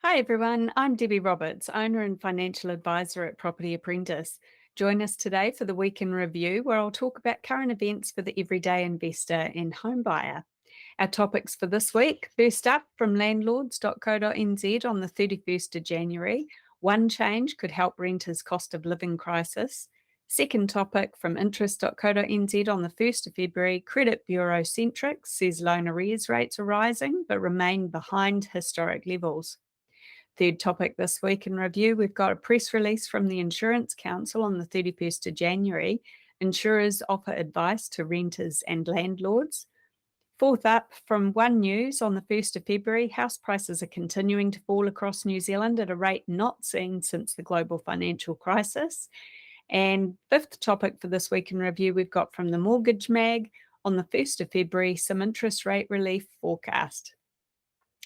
Hi everyone, I'm Debbie Roberts, owner and financial advisor at Property Apprentice. Join us today for the Week in Review, where I'll talk about current events for the everyday investor and homebuyer. Our topics for this week: first up, from landlords.co.nz on the 31st of January, one change could help renters' cost of living crisis. Second topic, from interest.co.nz on the 1st of February, credit bureau Centrix says loan arrears rates are rising but remain behind historic levels. Third topic this week in review, we've got a press release from the Insurance Council on the 31st of January. Insurers offer advice to renters and landlords. Fourth up, from One News on the 1st of February, house prices are continuing to fall across New Zealand at a rate not seen since the global financial crisis. And fifth topic for this week in review, we've got from the Mortgage Mag on the 1st of February, some interest rate relief forecast.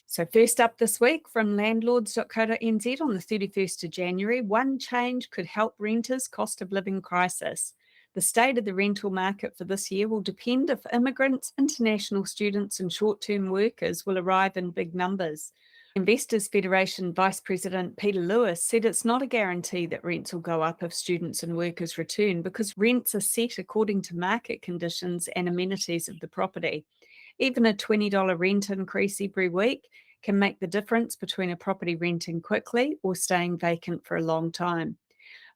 So first up this week, from landlords.co.nz on the 31st of January, one change could help renters' cost of living crisis. The state of the rental market for this year will depend if immigrants, international students and short-term workers will arrive in big numbers. Investors Federation Vice President Peter Lewis said it's not a guarantee that rents will go up if students and workers return, because rents are set according to market conditions and amenities of the property. Even a $20 rent increase every week can make the difference between a property renting quickly or staying vacant for a long time.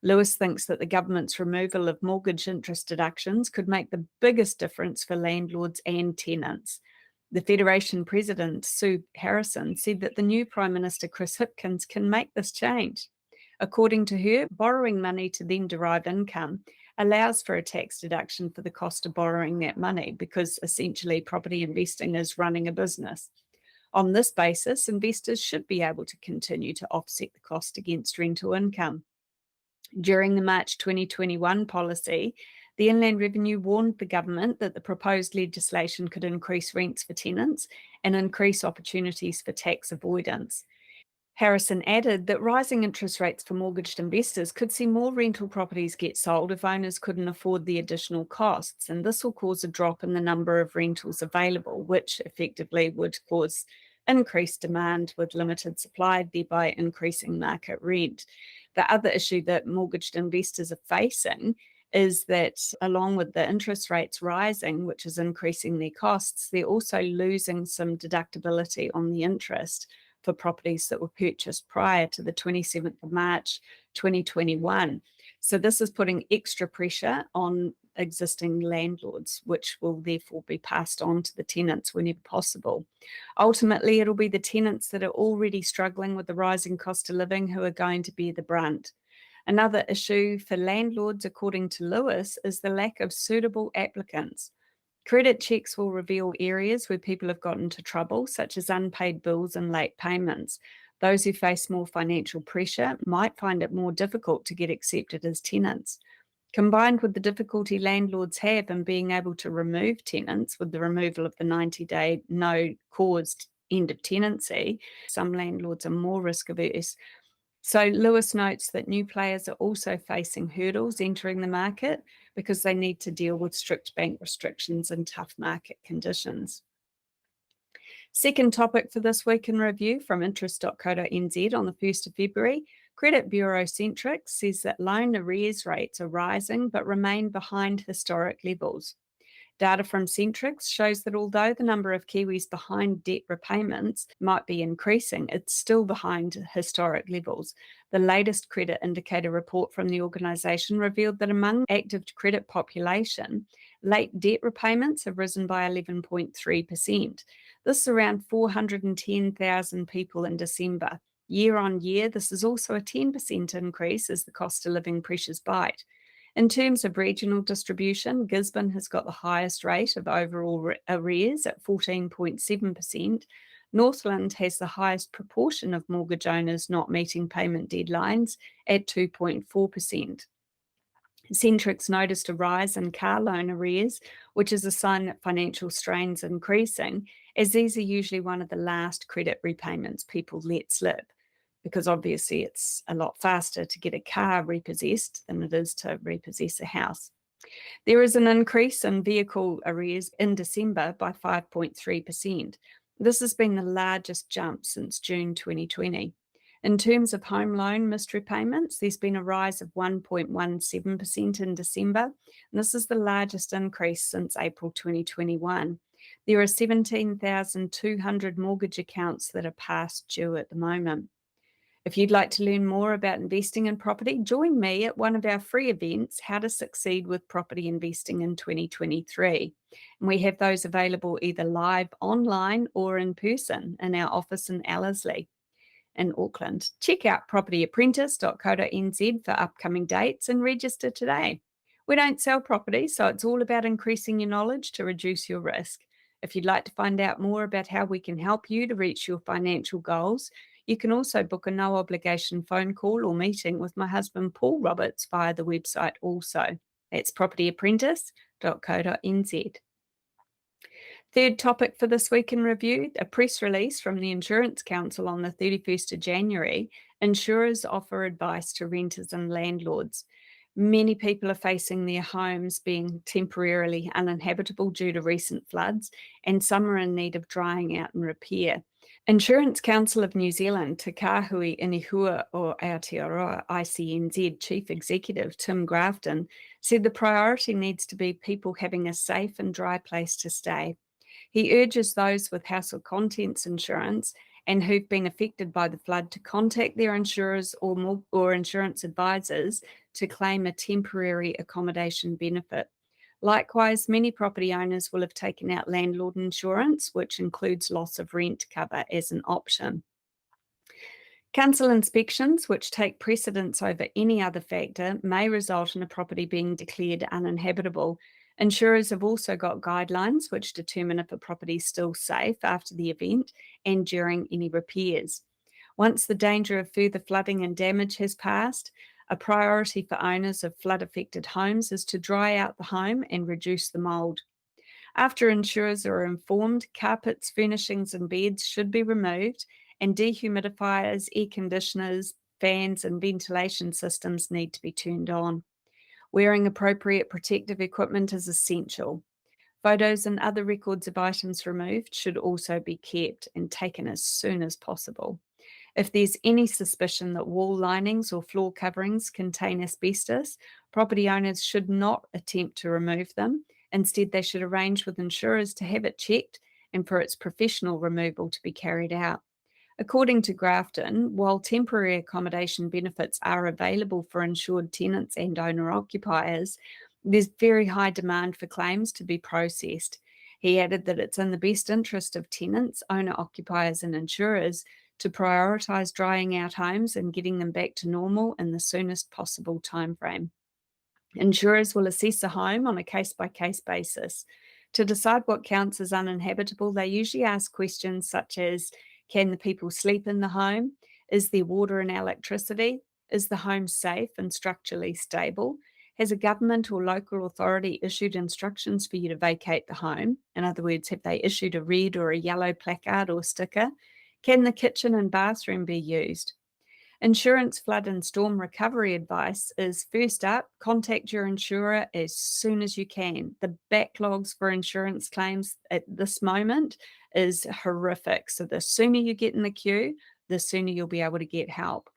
Lewis thinks that the government's removal of mortgage interest deductions could make the biggest difference for landlords and tenants. The Federation President, Sue Harrison, said that the new Prime Minister, Chris Hipkins, can make this change. According to her, borrowing money to then derive income allows for a tax deduction for the cost of borrowing that money, because essentially property investing is running a business. On this basis, investors should be able to continue to offset the cost against rental income. During the March 2021 policy, the Inland Revenue warned the government that the proposed legislation could increase rents for tenants and increase opportunities for tax avoidance. Harrison added that rising interest rates for mortgaged investors could see more rental properties get sold if owners couldn't afford the additional costs, and this will cause a drop in the number of rentals available, which effectively would cause increased demand with limited supply, thereby increasing market rent. The other issue that mortgaged investors are facing is that, along with the interest rates rising, which is increasing their costs, they're also losing some deductibility on the interest for properties that were purchased prior to the 27th of March 2021. So this is putting extra pressure on existing landlords, which will therefore be passed on to the tenants whenever possible. Ultimately, it'll be the tenants that are already struggling with the rising cost of living who are going to bear the brunt. Another issue for landlords, according to Lewis, is the lack of suitable applicants. Credit checks will reveal areas where people have got into trouble, such as unpaid bills and late payments. Those who face more financial pressure might find it more difficult to get accepted as tenants. Combined with the difficulty landlords have in being able to remove tenants with the removal of the 90-day no-cause end of tenancy, some landlords are more risk averse. So Lewis notes that new players are also facing hurdles entering the market because they need to deal with strict bank restrictions and tough market conditions. Second topic for this week in review, from interest.co.nz on the 1st of February, credit bureau Centrix says that loan arrears rates are rising but remain behind historic levels. Data from Centrix shows that although the number of Kiwis behind debt repayments might be increasing, it's still behind historic levels. The latest credit indicator report from the organisation revealed that among active credit population, late debt repayments have risen by 11.3%. This is around 410,000 people in December. Year on year, this is also a 10% increase as the cost of living pressures bite. In terms of regional distribution, Gisborne has got the highest rate of overall arrears at 14.7%. Northland has the highest proportion of mortgage owners not meeting payment deadlines at 2.4%. Centrix noticed a rise in car loan arrears, which is a sign that financial strain's increasing, as these are usually one of the last credit repayments people let slip, because obviously it's a lot faster to get a car repossessed than it is to repossess a house. There is an increase in vehicle arrears in December by 5.3%. This has been the largest jump since June 2020. In terms of home loan missed repayments, there's been a rise of 1.17% in December, and this is the largest increase since April 2021. There are 17,200 mortgage accounts that are past due at the moment. If you'd like to learn more about investing in property, join me at one of our free events, How to Succeed with Property Investing in 2023. And we have those available either live online or in person in our office in Ellerslie in Auckland. Check out propertyapprentice.co.nz for upcoming dates and register today. We don't sell property, so it's all about increasing your knowledge to reduce your risk. If you'd like to find out more about how we can help you to reach your financial goals, you can also book a no obligation phone call or meeting with my husband Paul Roberts via the website also. That's propertyapprentice.co.nz. Third topic for this week in review, a press release from the Insurance Council on the 31st of January. Insurers offer advice to renters and landlords. Many people are facing their homes being temporarily uninhabitable due to recent floods, and some are in need of drying out and repair. Insurance Council of New Zealand, Te Kāhui Inihua o Aotearoa ICNZ Chief Executive Tim Grafton said the priority needs to be people having a safe and dry place to stay. He urges those with household contents insurance and who've been affected by the flood to contact their insurers or insurance advisors to claim a temporary accommodation benefit. Likewise, many property owners will have taken out landlord insurance, which includes loss of rent cover as an option. Council inspections, which take precedence over any other factor, may result in a property being declared uninhabitable. Insurers have also got guidelines which determine if a property is still safe after the event and during any repairs. Once the danger of further flooding and damage has passed, a priority for owners of flood-affected homes is to dry out the home and reduce the mould. After insurers are informed, carpets, furnishings and beds should be removed, and dehumidifiers, air conditioners, fans and ventilation systems need to be turned on. Wearing appropriate protective equipment is essential. Photos and other records of items removed should also be kept and taken as soon as possible. If there's any suspicion that wall linings or floor coverings contain asbestos, property owners should not attempt to remove them. Instead, they should arrange with insurers to have it checked and for its professional removal to be carried out. According to Grafton, while temporary accommodation benefits are available for insured tenants and owner-occupiers, there's very high demand for claims to be processed. He added that it's in the best interest of tenants, owner-occupiers and insurers to prioritise drying out homes and getting them back to normal in the soonest possible timeframe. Insurers will assess a home on a case-by-case basis. To decide what counts as uninhabitable, they usually ask questions such as, can the people sleep in the home? Is there water and electricity? Is the home safe and structurally stable? Has a government or local authority issued instructions for you to vacate the home? In other words, have they issued a red or a yellow placard or sticker? Can the kitchen and bathroom be used? Insurance flood and storm recovery advice is, first up, contact your insurer as soon as you can. The backlogs for insurance claims at this moment is horrific. So the sooner you get in the queue, the sooner you'll be able to get help.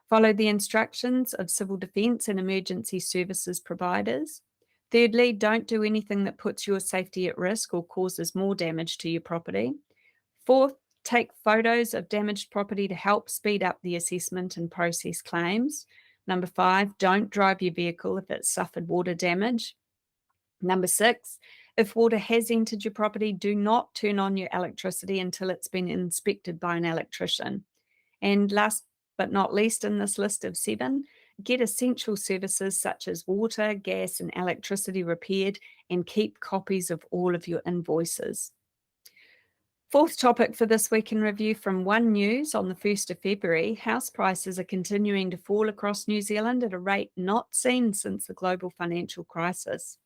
Follow the instructions of civil defence and emergency services providers. Thirdly, don't do anything that puts your safety at risk or causes more damage to your property. Fourth, take photos of damaged property to help speed up the assessment and process claims. Number 5, don't drive your vehicle if it's suffered water damage. Number 6, if water has entered your property, do not turn on your electricity until it's been inspected by an electrician. And last but not least in this list of 7, get essential services such as water, gas, and electricity repaired and keep copies of all of your invoices. Fourth topic for this week in review from One News on the 1st of February, house prices are continuing to fall across New Zealand at a rate not seen since the global financial crisis.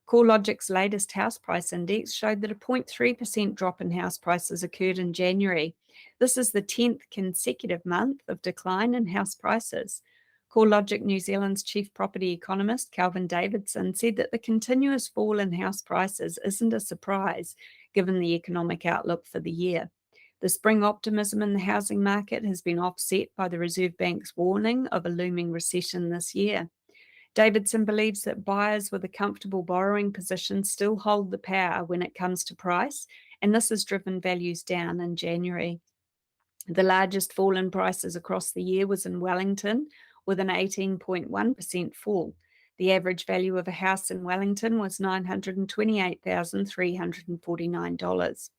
CoreLogic's latest house price index showed that a 0.3% drop in house prices occurred in January. This is the 10th consecutive month of decline in house prices. CoreLogic New Zealand's chief property economist, Calvin Davidson, said that the continuous fall in house prices isn't a surprise, given the economic outlook for the year. The spring optimism in the housing market has been offset by the Reserve Bank's warning of a looming recession this year. Davidson believes that buyers with a comfortable borrowing position still hold the power when it comes to price, and this has driven values down in January. The largest fall in prices across the year was in Wellington, with an 18.1% fall. The average value of a house in Wellington was $928,349.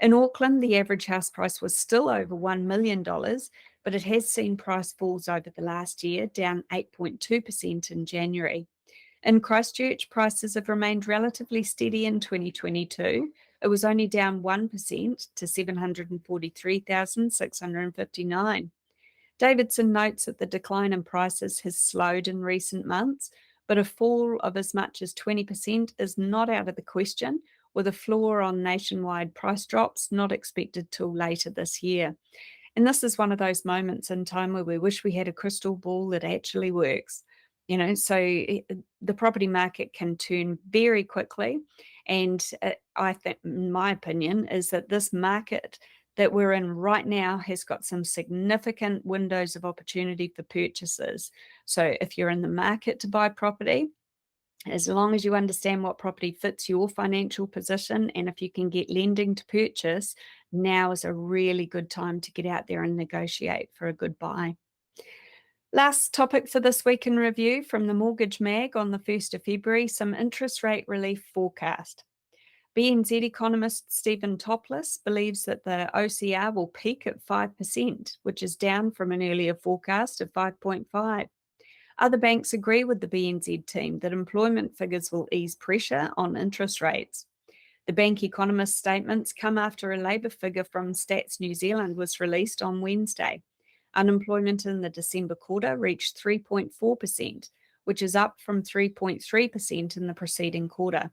In Auckland, the average house price was still over $1 million, but it has seen price falls over the last year, down 8.2% in January. In Christchurch, prices have remained relatively steady in 2022. It was only down 1% to $743,659. Davidson notes that the decline in prices has slowed in recent months, but a fall of as much as 20% is not out of the question, with a floor on nationwide price drops not expected till later this year. And this is one of those moments in time where we wish we had a crystal ball that actually works. The property market can turn very quickly. And I think, in my opinion, is that this market that we're in right now has got some significant windows of opportunity for purchases. So if you're in the market to buy property, as long as you understand what property fits your financial position, and if you can get lending to purchase, now is a really good time to get out there and negotiate for a good buy. Last topic for this week in review from the Mortgage Mag on the 1st of February, some interest rate relief forecast. BNZ economist Stephen Topless believes that the OCR will peak at 5%, which is down from an earlier forecast of 5.5%. Other banks agree with the BNZ team that employment figures will ease pressure on interest rates. The bank economist statements come after a labour figure from Stats New Zealand was released on Wednesday. Unemployment in the December quarter reached 3.4%, which is up from 3.3% in the preceding quarter.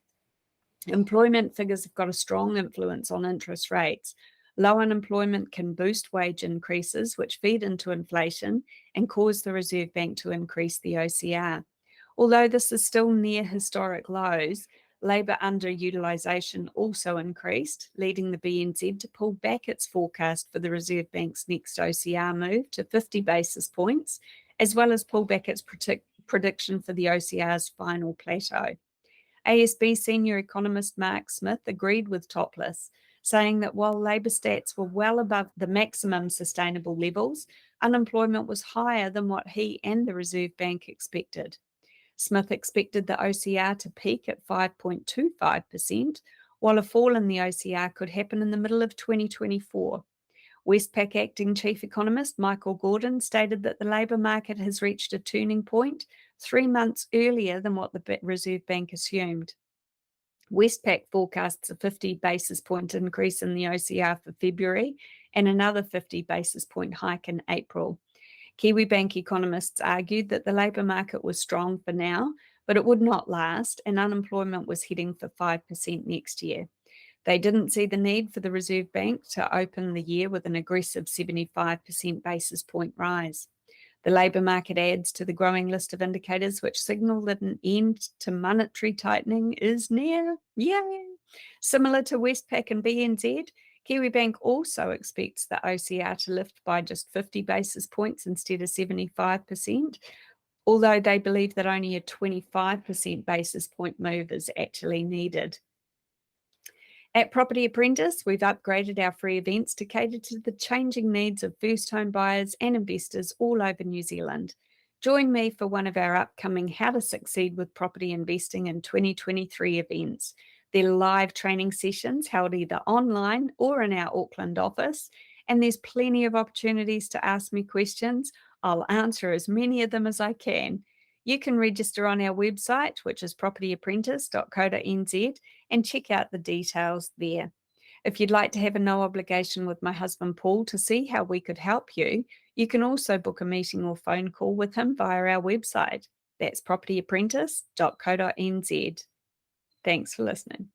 Employment figures have got a strong influence on interest rates. Low unemployment can boost wage increases, which feed into inflation and cause the Reserve Bank to increase the OCR. Although this is still near historic lows, labour underutilisation also increased, leading the BNZ to pull back its forecast for the Reserve Bank's next OCR move to 50 basis points, as well as pull back its prediction for the OCR's final plateau. ASB senior economist Mark Smith agreed with Topless, saying that while labour stats were well above the maximum sustainable levels, unemployment was higher than what he and the Reserve Bank expected. Smith expected the OCR to peak at 5.25%, while a fall in the OCR could happen in the middle of 2024. Westpac acting chief economist Michael Gordon stated that the labour market has reached a turning point 3 months earlier than what the Reserve Bank assumed. Westpac forecasts a 50 basis point increase in the OCR for February and another 50 basis point hike in April. Kiwi Bank economists argued that the labour market was strong for now, but it would not last, and unemployment was heading for 5% next year. They didn't see the need for the Reserve Bank to open the year with an aggressive 75% basis point rise. The labour market adds to the growing list of indicators which signal that an end to monetary tightening is near. Yay! Similar to Westpac and BNZ, Kiwibank also expects the OCR to lift by just 50 basis points instead of 75%, although they believe that only a 25% basis point move is actually needed. At Property Apprentice, we've upgraded our free events to cater to the changing needs of first home buyers and investors all over New Zealand. Join me for one of our upcoming How to Succeed with Property Investing in 2023 events. They're live training sessions held either online or in our Auckland office, and there's plenty of opportunities to ask me questions. I'll answer as many of them as I can. You can register on our website, which is propertyapprentice.co.nz, and check out the details there. If you'd like to have a no obligation with my husband Paul to see how we could help you, you can also book a meeting or phone call with him via our website. That's propertyapprentice.co.nz. Thanks for listening.